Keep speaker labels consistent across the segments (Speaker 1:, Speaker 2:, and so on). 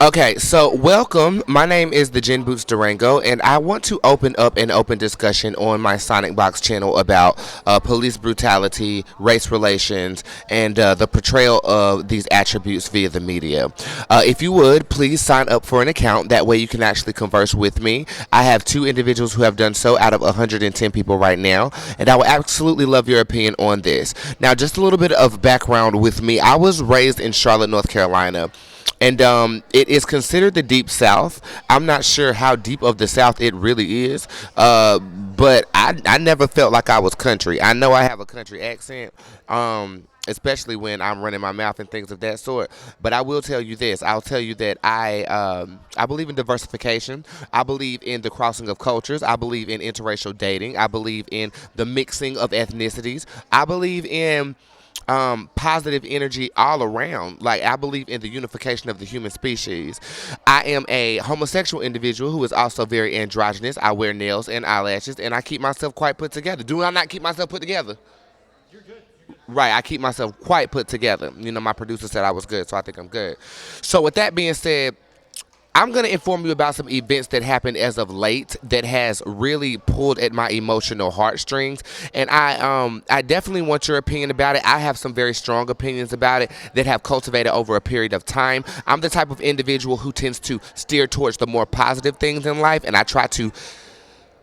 Speaker 1: Okay, so welcome. My name is the Jen Boots Durango, and I want to open up an open discussion on my Sonic Box channel about police brutality, race relations, and the portrayal of these attributes via the media. If you would, please sign up for an account. That way you can actually converse with me. I have two individuals who have done so out of 110 people right now, and I would absolutely love your opinion on this. Now, just a little bit of background with me. I was raised in Charlotte, North Carolina, and it is considered the deep south. I'm not sure how deep of the south it really is, but I never felt like I was country. I know I have a country accent, especially when I'm running my mouth and things of that sort. But I will tell you this: I'll tell you that I believe in diversification. I believe in the crossing of cultures. I believe in interracial dating. I believe in the mixing of ethnicities. I believe in positive energy all around. Like, I believe in the unification of the human species. I am a homosexual individual who is also very androgynous. I wear nails and eyelashes, and I keep myself quite put together. Do I not keep myself put together? Right, I keep myself quite put together. You know, my producer said I was good, so I think I'm good. So with that being said, I'm going to inform you about some events that happened as of late that has really pulled at my emotional heartstrings, and I definitely want your opinion about it. I have some very strong opinions about it that have cultivated over a period of time. I'm the type of individual who tends to steer towards the more positive things in life, and I try to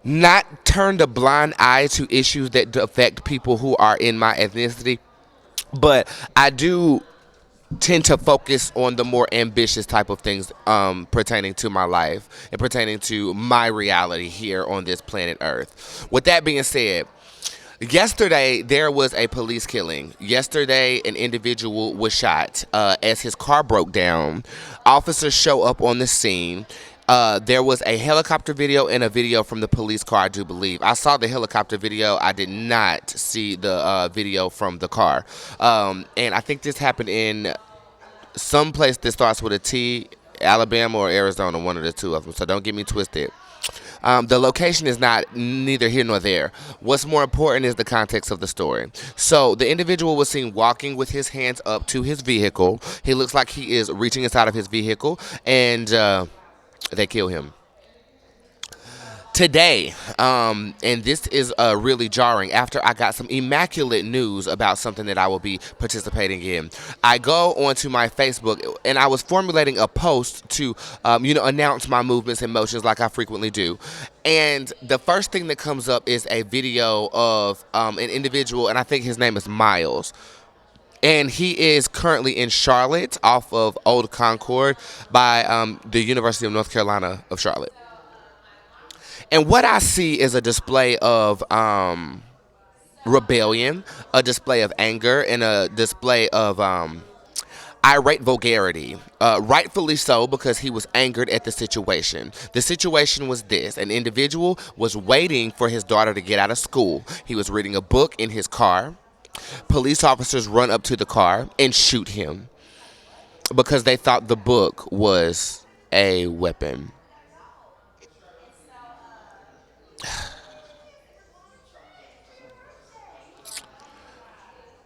Speaker 1: not turn the blind eye to issues that affect people who are in my ethnicity, but I do tend to focus on the more ambitious type of things pertaining to my life and pertaining to my reality here on this planet Earth. With that being said, yesterday there was a police killing. Yesterday, an individual was shot as his car broke down. Officers show up on the scene. There was a helicopter video and a video from the police car, I do believe. I saw the helicopter video. I did not see the video from the car. And I think this happened in some place that starts with a T, Alabama or Arizona, one of the two of them. So don't get me twisted. The location is not neither here nor there. What's more important is the context of the story. So the individual was seen walking with his hands up to his vehicle. He looks like he is reaching inside of his vehicle, and they kill him today. And this is really jarring after I got some immaculate news about something that I will be participating in. I go onto my Facebook, and I was formulating a post to announce my movements and motions like I frequently do. And the first thing that comes up is a video of an individual, and I think his name is Miles, and he is currently in Charlotte off of Old Concord by the University of North Carolina of Charlotte. And what I see is a display of rebellion, a display of anger, and a display of irate vulgarity. Rightfully so, because he was angered at the situation. The situation was this: an individual was waiting for his daughter to get out of school. He was reading a book in his car. Police officers run up to the car and shoot him because they thought the book was a weapon.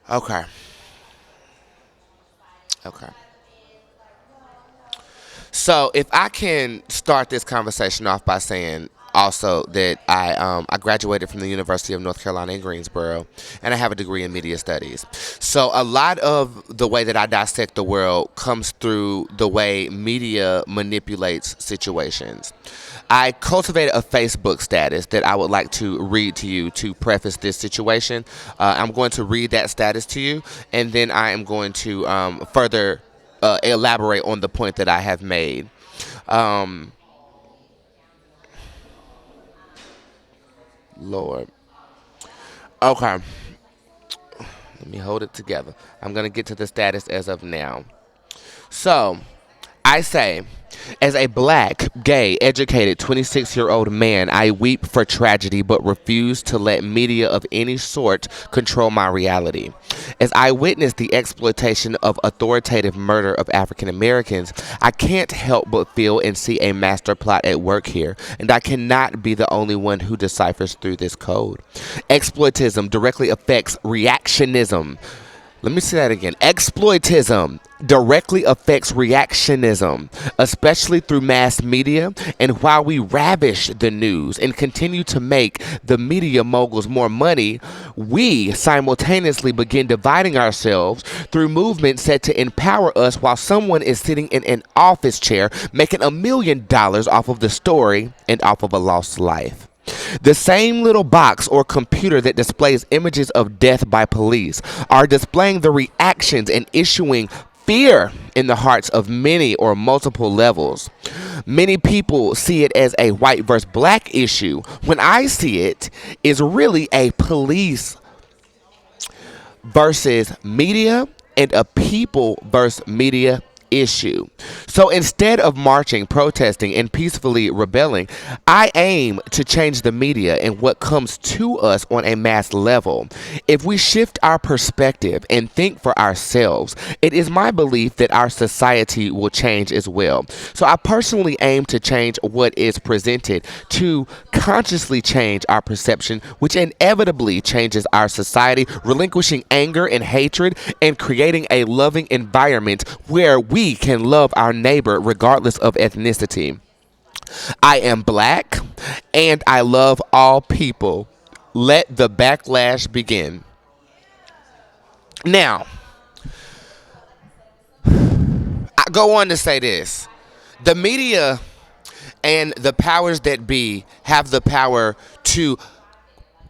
Speaker 1: Okay. Okay. So if I can start this conversation off by saying also that I graduated from the University of North Carolina in Greensboro, and I have a degree in media studies. So a lot of the way that I dissect the world comes through the way media manipulates situations. I cultivated a Facebook status that I would like to read to you to preface this situation. I'm going to read that status to you, and then I am going to further elaborate on the point that I have made. Um, Lord. Okay. Let me hold it together. I'm going to get to the status as of now. So, I say, as a black, gay, educated 26-year-old man, I weep for tragedy but refuse to let media of any sort control my reality. As I witness the exploitation of authoritative murder of African Americans, I can't help but feel and see a master plot at work here, and I cannot be the only one who deciphers through this code. Exploitism directly affects reactionism. Let me say that again. Exploitism directly affects reactionism, especially through mass media. And while we ravish the news and continue to make the media moguls more money, we simultaneously begin dividing ourselves through movements set to empower us while someone is sitting in an office chair making $1 million off of the story and off of a lost life. The same little box or computer that displays images of death by police are displaying the reactions and issuing fear in the hearts of many or multiple levels. Many people see it as a white versus black issue when I see it is really a police versus media and a people versus media issue. So instead of marching, protesting, and peacefully rebelling, I aim to change the media and what comes to us on a mass level. If we shift our perspective and think for ourselves, it is my belief that our society will change as well. So I personally aim to change what is presented to consciously change our perception, which inevitably changes our society, relinquishing anger and hatred and creating a loving environment where we can love our neighbor regardless of ethnicity. I am black and I love all people. Let the backlash begin. Now, I go on to say this. The media and the powers that be have the power to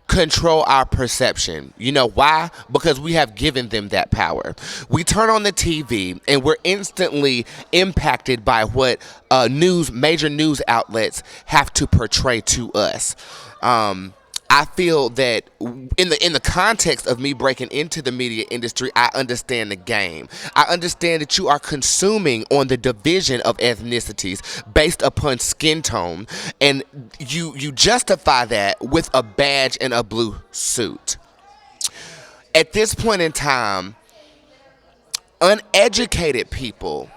Speaker 1: control our perception. You know why? Because we have given them that power. We turn on the TV and we're instantly impacted by what major news outlets have to portray to us. I feel that in the context of me breaking into the media industry, I understand the game. I understand that you are consuming on the division of ethnicities based upon skin tone, and you justify that with a badge and a blue suit. At this point in time, uneducated people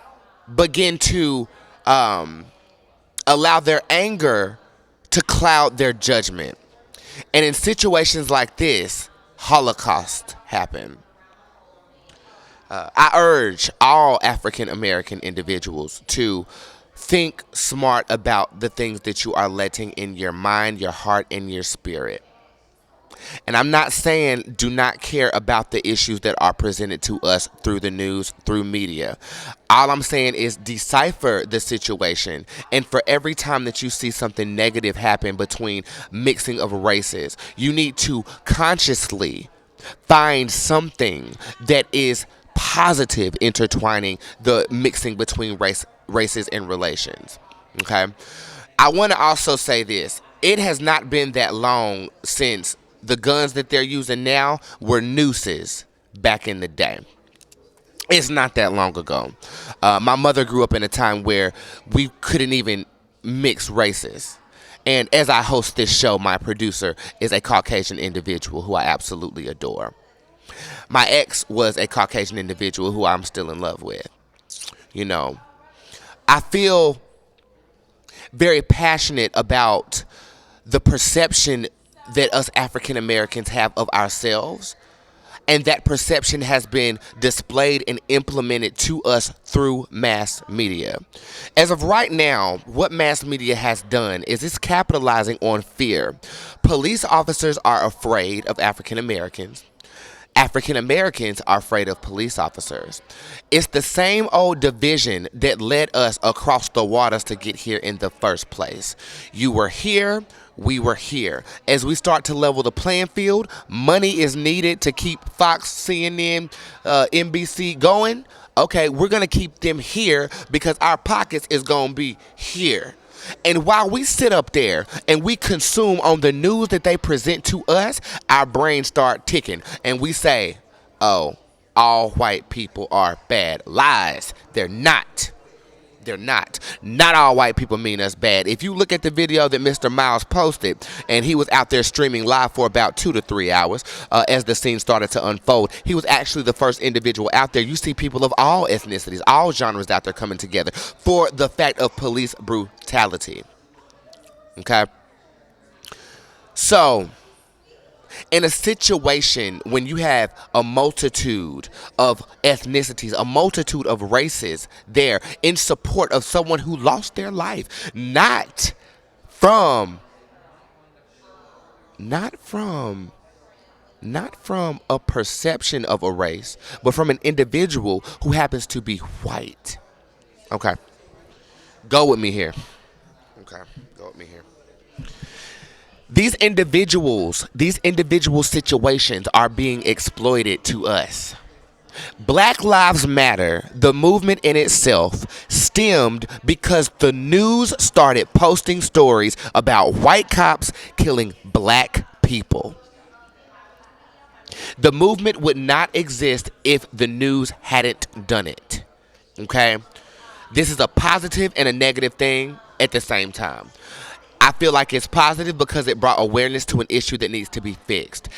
Speaker 1: begin to allow their anger to cloud their judgment. And in situations like this, Holocaust happen. I urge all African American individuals to think smart about the things that you are letting in your mind, your heart, and your spirit. And I'm not saying do not care about the issues that are presented to us through the news, through media. All I'm saying is decipher the situation. And for every time that you see something negative happen between mixing of races, you need to consciously find something that is positive intertwining the mixing between races and relations. Okay? I want to also say this. It has not been that long since the guns that they're using now were nooses back in the day. It's not that long ago. My mother grew up in a time where we couldn't even mix races. And as I host this show, my producer is a Caucasian individual who I absolutely adore. My ex was a Caucasian individual who I'm still in love with. You know, I feel very passionate about the perception that us African Americans have of ourselves. And that perception has been displayed and implemented to us through mass media. As of right now, what mass media has done is it's capitalizing on fear. Police officers are afraid of African Americans. African Americans are afraid of police officers. It's the same old division that led us across the waters to get here in the first place. You were here, we were here. As we start to level the playing field, money is needed to keep Fox, CNN, NBC going. Okay, we're going to keep them here because our pockets is going to be here. And while we sit up there and we consume on the news that they present to us, our brains start ticking and we say, oh, all white people are bad. Lies. They're not. They're not. Not all white people mean us bad. If you look at the video that Mr. Miles posted, and he was out there streaming live for about 2 to 3 hours as the scene started to unfold, he was actually the first individual out there. You see people of all ethnicities, all genres out there coming together for the fact of police brutality. Okay? So, In a situation when you have a multitude of ethnicities, a multitude of races there in support of someone who lost their life, from not from not from a perception of a race, but from an individual who happens to be white. Okay. Go with me here. Okay. Go with me here. These individual situations are being exploited to us. Black Lives Matter, the movement in itself, stemmed because the news started posting stories about white cops killing black people. The movement would not exist if the news hadn't done it. Okay? This is a positive and a negative thing at the same time. I feel like it's positive because it brought awareness to an issue that needs to be fixed.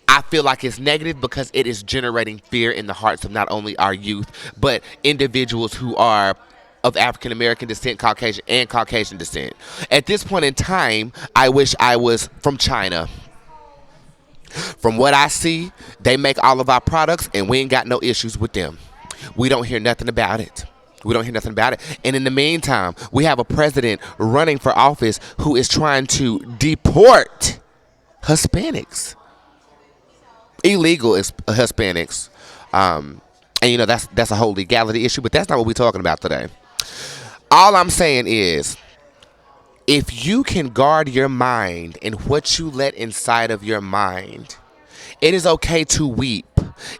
Speaker 1: I feel like it's negative because it is generating fear in the hearts of not only our youth, but individuals who are of African American descent, Caucasian, and Caucasian descent. At this point in time, I wish I was from China. From what I see, they make all of our products and we ain't got no issues with them. We don't hear nothing about it. We don't hear nothing about it. And in the meantime, we have a president running for office who is trying to deport Hispanics, illegal Hispanics. And that's a whole legality issue, but that's not what we're talking about today. All I'm saying is, if you can guard your mind and what you let inside of your mind, it is okay to weep.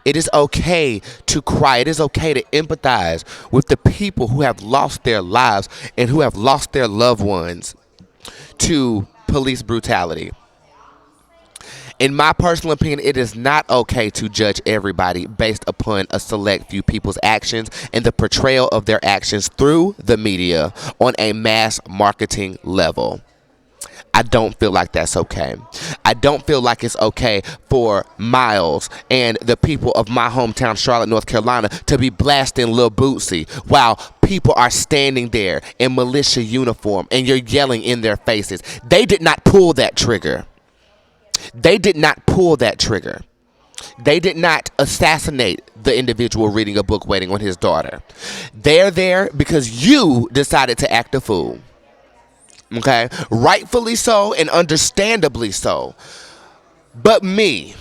Speaker 1: It is okay to cry. It is okay to empathize with the people who have lost their lives and who have lost their loved ones to police brutality. In my personal opinion, it is not okay to judge everybody based upon a select few people's actions and the portrayal of their actions through the media on a mass marketing level. I don't feel like that's okay. I don't feel like it's okay for Miles and the people of my hometown, Charlotte, North Carolina, to be blasting Lil Bootsy while people are standing there in militia uniform and you're yelling in their faces. They did not pull that trigger. They did not pull that trigger. They did not assassinate the individual reading a book waiting on his daughter. They're there because you decided to act a fool. Okay? Rightfully so and understandably so. But me,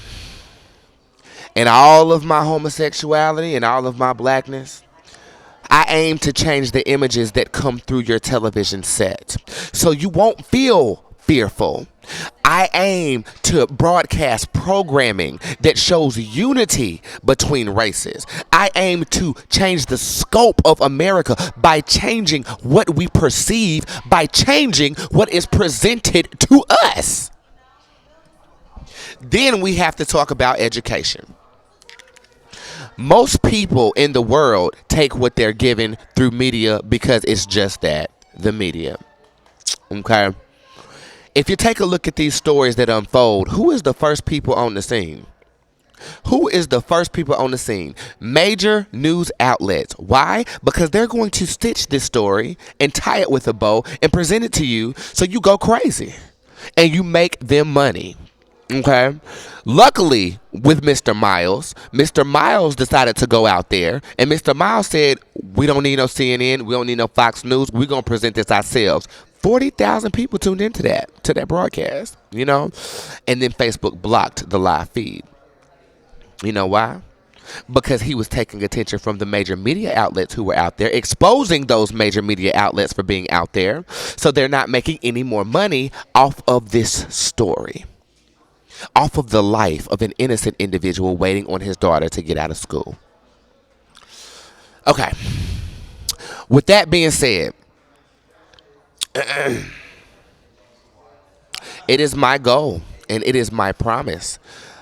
Speaker 1: and all of my homosexuality and all of my blackness, I aim to change the images that come through your television set. So you won't feel fearful. I aim to broadcast programming that shows unity between races. I aim to change the scope of America by changing what we perceive, by changing what is presented to us. Then we have to talk about education. Most people in the world take what they're given through media because it's just that, the media. Okay? If you take a look at these stories that unfold, who is the first people on the scene? Who is the first people on the scene? Major news outlets. Why? Because they're going to stitch this story and tie it with a bow and present it to you so you go crazy and you make them money. Okay? Luckily, with Mr. Miles decided to go out there, and Mr. Miles said, we don't need no CNN, we don't need no Fox News, we're going to present this ourselves. 40,000 people tuned into that broadcast, and then Facebook blocked the live feed. You know why? Because he was taking attention from the major media outlets who were out there, exposing those major media outlets for being out there, so they're not making any more money off of this story, off of the life of an innocent individual waiting on his daughter to get out of school. Okay. With that being said, it is my goal and it is my promise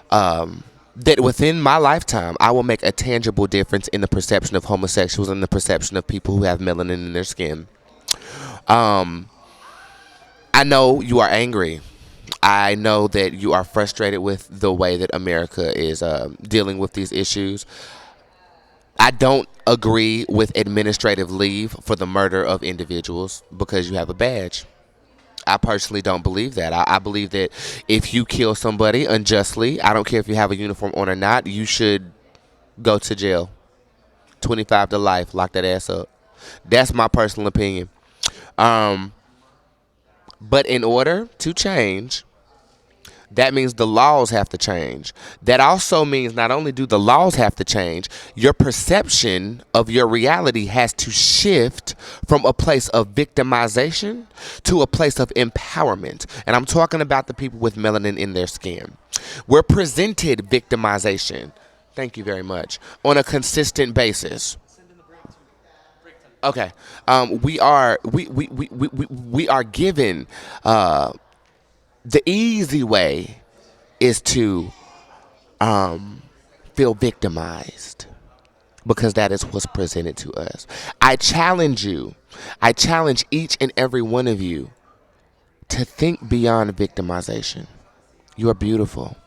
Speaker 1: that within my lifetime, I will make a tangible difference in the perception of homosexuals and the perception of people who have melanin in their skin. I know you are angry. I know that you are frustrated with the way that America is dealing with these issues. I don't agree with administrative leave for the murder of individuals because you have a badge. I personally don't believe that. I believe that if you kill somebody unjustly, I don't care if you have a uniform on or not, you should go to jail. 25 to life. Lock that ass up. That's my personal opinion. Um, but in order to change, that means the laws have to change. That also means not only do the laws have to change, your perception of your reality has to shift from a place of victimization to a place of empowerment. And I'm talking about the people with melanin in their skin. We're presented victimization. Thank you very much. On a consistent basis. Okay. We are given the easy way is to feel victimized because that is what's presented to us. I challenge you. I challenge each and every one of you to think beyond victimization. You are beautiful.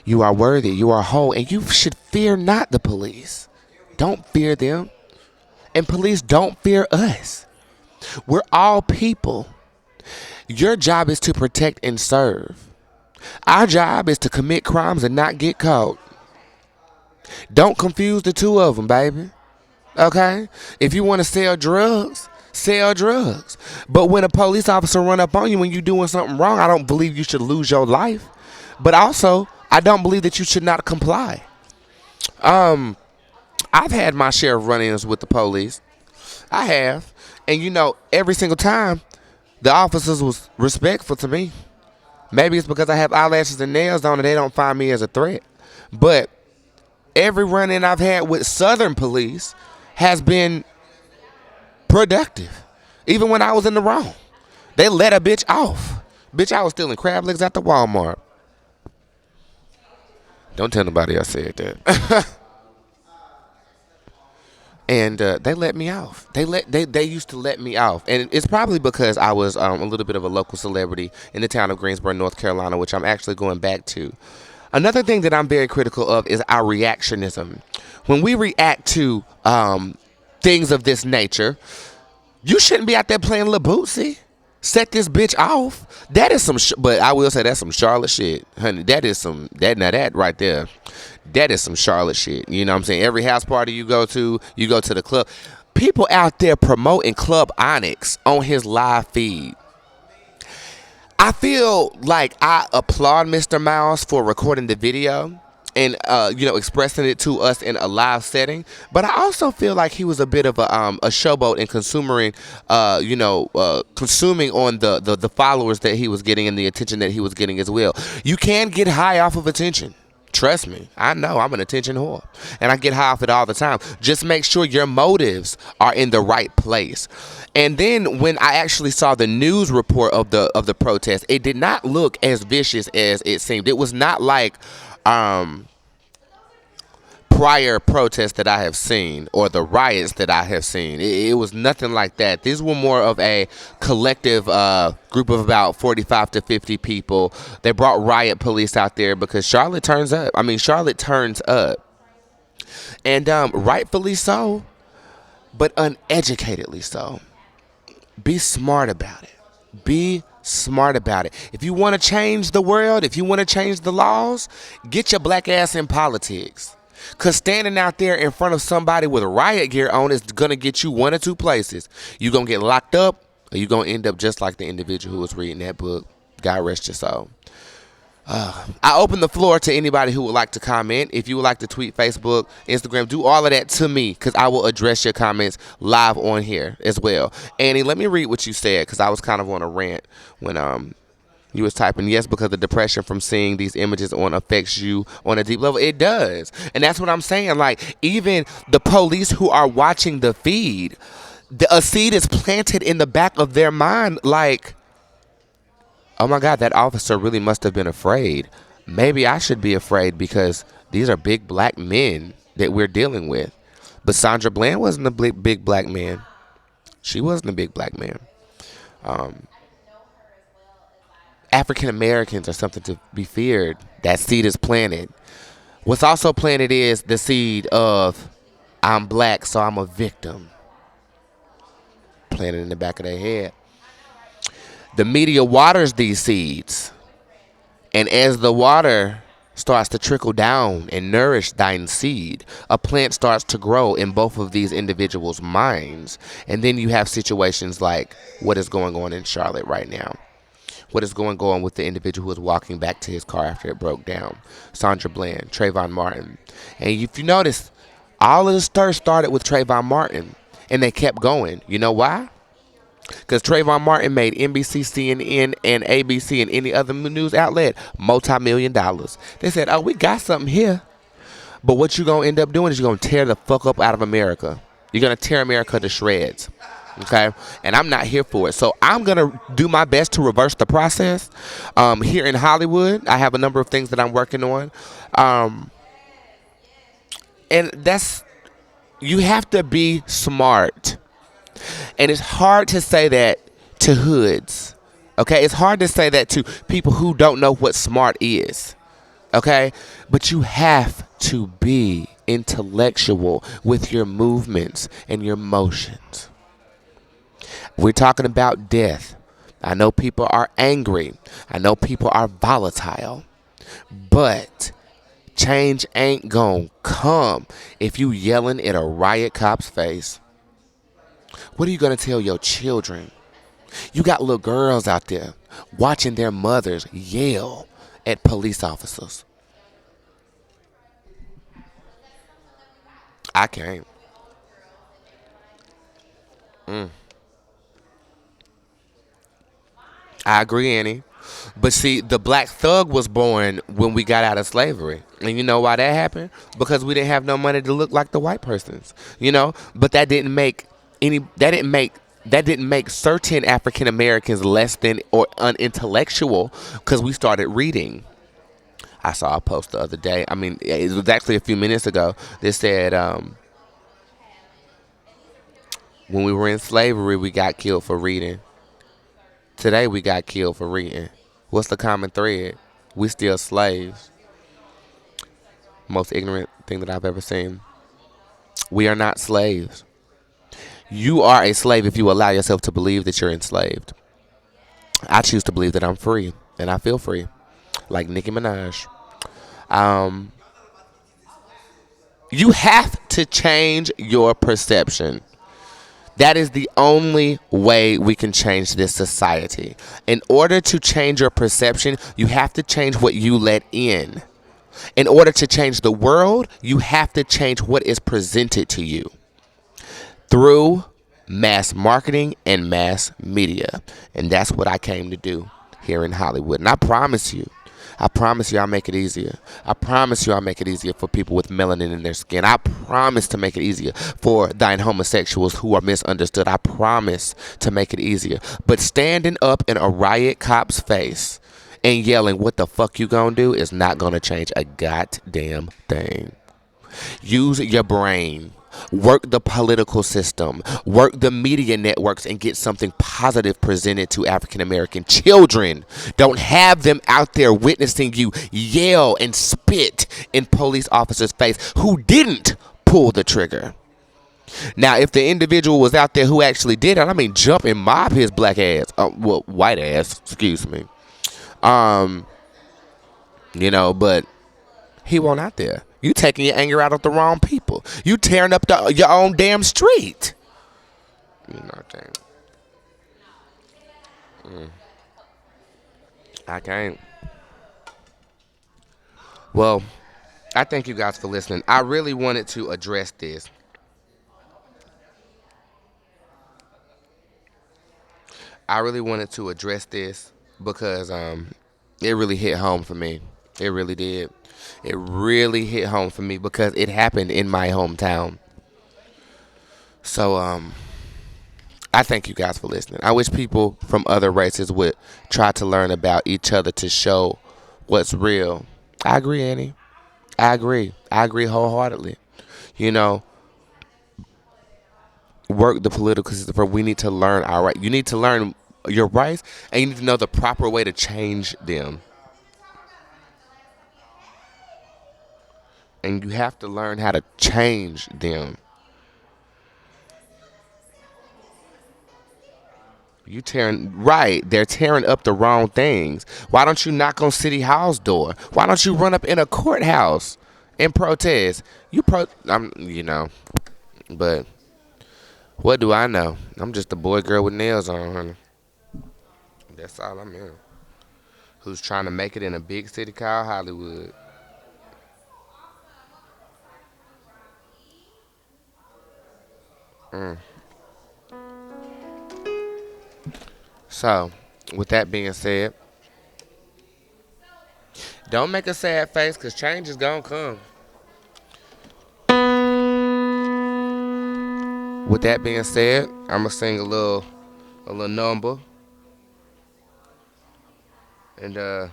Speaker 1: You are worthy. You are whole. And you should fear not the police. Don't fear them. And police don't fear us. We're all people. Your job is to protect and serve. Our job is to commit crimes and not get caught. Don't confuse the two of them, baby. Okay? If you want to sell drugs, sell drugs. But when a police officer run up on you when you're doing something wrong, I don't believe you should lose your life. But also, I don't believe that you should not comply. I've had my share of run-ins with the police. I have. And every single time, the officers was respectful to me. Maybe it's because I have eyelashes and nails on and they don't find me as a threat. But every run-in I've had with Southern police has been productive. Even when I was in the wrong. They let a bitch off. Bitch, I was stealing crab legs at the Walmart. Don't tell nobody I said that. And they let me off. They used to let me off, and it's probably because I was a little bit of a local celebrity in the town of Greensboro, North Carolina, which I'm actually going back to. Another thing that I'm very critical of is our reactionism. When we react to things of this nature, you shouldn't be out there playing Lil Bootsy. Set this bitch off. That is some, but I will say that's some Charlotte shit, honey. That is some that right there. That is some Charlotte shit. You know what I'm saying? Every house party you go to the club. People out there promoting Club Onyx on his live feed. I feel like I applaud Mr. Mouse for recording the video and expressing it to us in a live setting, but I also feel like he was a bit of a showboat in consuming on the followers that he was getting and the attention that he was getting as well. You can get high off of attention. Trust me, I know I'm an attention whore, and I get high off it all the time. Just make sure your motives are in the right place. And then when I actually saw the news report of the protest, it did not look as vicious as it seemed. It was not like prior protests that I have seen or the riots that I have seen. It was nothing like that. These were more of a collective group of about 45 to 50 people. They brought riot police out there because Charlotte turns up. Charlotte turns up. And rightfully so, but uneducatedly so. Be smart about it. Be smart about it. If you want to change the world, if you want to change the laws, get your black ass in politics. Because standing out there in front of somebody with riot gear on is going to get you one or two places. You're going to get locked up, or you're going to end up just like the individual who was reading that book. God rest your soul. I open the floor to anybody who would like to comment. If you would like to tweet, Facebook, Instagram, do all of that to me because I will address your comments live on here as well. Annie, let me read what you said because I was kind of on a rant when you was typing. Yes, because the depression from seeing these images on affects you on a deep level. It does. And that's what I'm saying. Like, even the police who are watching the feed, a seed is planted in the back of their mind like, oh my God, that officer really must have been afraid. Maybe I should be afraid because these are big black men that we're dealing with. But Sandra Bland wasn't a big black man. She wasn't a big black man. African Americans are something to be feared. That seed is planted. What's also planted is the seed of I'm black, so I'm a victim. Planted in the back of their head. The media waters these seeds, and as the water starts to trickle down and nourish thine seed, a plant starts to grow in both of these individuals' minds. And then you have situations like what is going on in Charlotte right now. What is going on with the individual who was walking back to his car after it broke down? Sandra Bland, Trayvon Martin. And if you notice, all of the stir started with Trayvon Martin, and they kept going. You know why? Because Trayvon Martin made NBC, CNN, and ABC and any other news outlet multi-million dollars. They said, oh, we got something here. But what you're going to end up doing is you're going to tear the fuck up out of America. You're going to tear America to shreds. Okay? And I'm not here for it. So I'm going to do my best to reverse the process. Here in Hollywood, I have a number of things that I'm working on. And that's, you have to be smart. And it's hard to say that to hoods. Okay? It's hard to say that to people who don't know what smart is. Okay? But you have to be intellectual with your movements and your motions. We're talking about death. I know people are angry. I know people are volatile. But change ain't gonna come if you yelling at a riot cop's face. What are you gonna tell your children? You got little girls out there watching their mothers yell at police officers. I can't. I agree, Annie. But see, the black thug was born when we got out of slavery. And you know why that happened? Because we didn't have no money to look like the white persons. You know? But that didn't make certain African Americans less than or unintellectual because we started reading. I saw a post the other day. I mean, it was actually a few minutes ago. That said, when we were in slavery, we got killed for reading. Today, we got killed for reading. What's the common thread? We still slaves. Most ignorant thing that I've ever seen. We are not slaves. You are a slave if you allow yourself to believe that you're enslaved. I choose to believe that I'm free, and I feel free, like Nicki Minaj. Um, you have to change your perception. That is the only way we can change this society. In order to change your perception, you have to change what you let in. In order to change the world, you have to change what is presented to you through mass marketing and mass media. And that's what I came to do here in Hollywood. And I promise you I'll make it easier. I promise you I'll make it easier for people with melanin in their skin. I promise to make it easier for thine homosexuals who are misunderstood. I promise to make it easier. But standing up in a riot cop's face and yelling, what the fuck you gonna do, is not gonna change a goddamn thing. Use your brain. Work the political system. Work the media networks and get something positive presented to African American children. Don't have them out there witnessing you yell and spit in police officers' face who didn't pull the trigger. Now, if the individual was out there who actually did it, I mean, jump and mob his black ass. Well, white ass, excuse me. Um, but he won't out there. You taking your anger out of the wrong people. You tearing up your own damn street. You know what I'm saying? I can't. Well, I thank you guys for listening. I really wanted to address this. I really wanted to address this because it really hit home for me. It really did. It really hit home for me because it happened in my hometown. So I thank you guys for listening. I wish people from other races would try to learn about each other to show what's real. I agree, Annie. I agree. I agree wholeheartedly. You know, work the political system. For we need to learn our right. You need to learn your rights, and you need to know the proper way to change them. And you have to learn how to change them. You tearing right? They're tearing up the wrong things. Why don't you knock on City Hall's door? Why don't you run up in a courthouse and protest? But what do I know? I'm just a boy girl with nails on, honey. That's all I'm in. Who's trying to make it in a big city called Hollywood? Mm. So, with that being said, don't make a sad face, cause change is gonna come. With that being said, I'ma sing a little number, and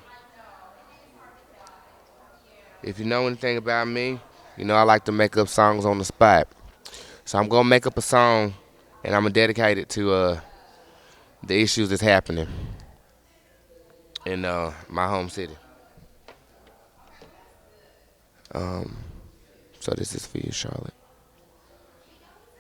Speaker 1: if you know anything about me, you know I like to make up songs on the spot. So I'm gonna make up a song, and I'm gonna dedicate it to the issues that's happening in my home city. So this is for you, Charlotte.